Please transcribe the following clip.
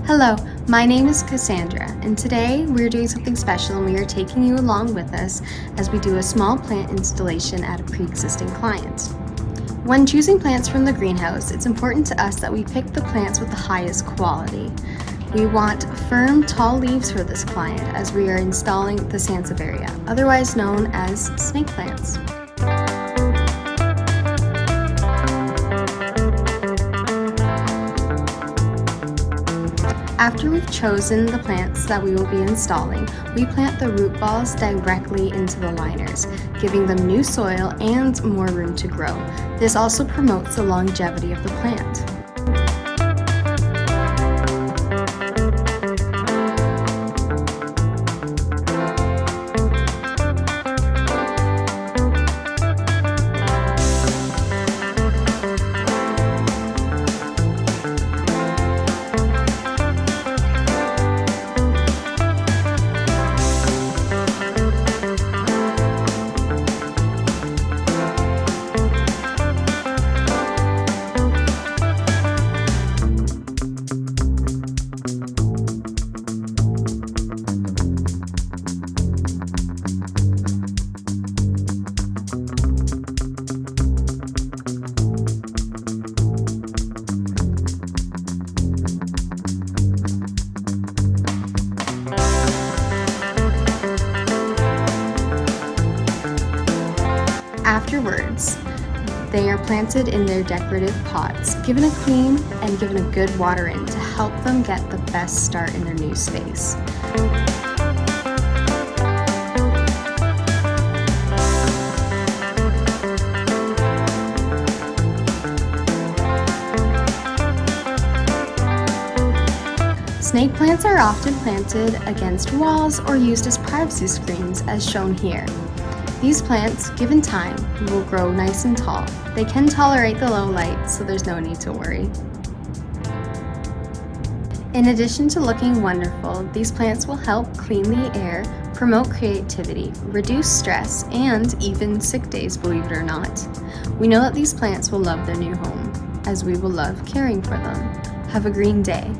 Hello, my name is Cassandra, and today we're doing something special and we are taking you along with us as we do a small plant installation at a pre-existing client. When choosing plants from the greenhouse, it's important to us that we pick the plants with the highest quality. We want firm, tall leaves for this client as we are installing the Sansevieria, otherwise known as snake plants. After we've chosen the plants that we will be installing, we plant the root balls directly into the liners, giving them new soil and more room to grow. This also promotes the longevity of the plant. Afterwards, they are planted in their decorative pots, given a clean and given a good water in to help them get the best start in their new space. Snake plants are often planted against walls or used as privacy screens, as shown here. These plants, given time, will grow nice and tall. They can tolerate the low light, so there's no need to worry. In addition to looking wonderful, these plants will help clean the air, promote creativity, reduce stress, and even sick days, believe it or not. We know that these plants will love their new home, as we will love caring for them. Have a green day.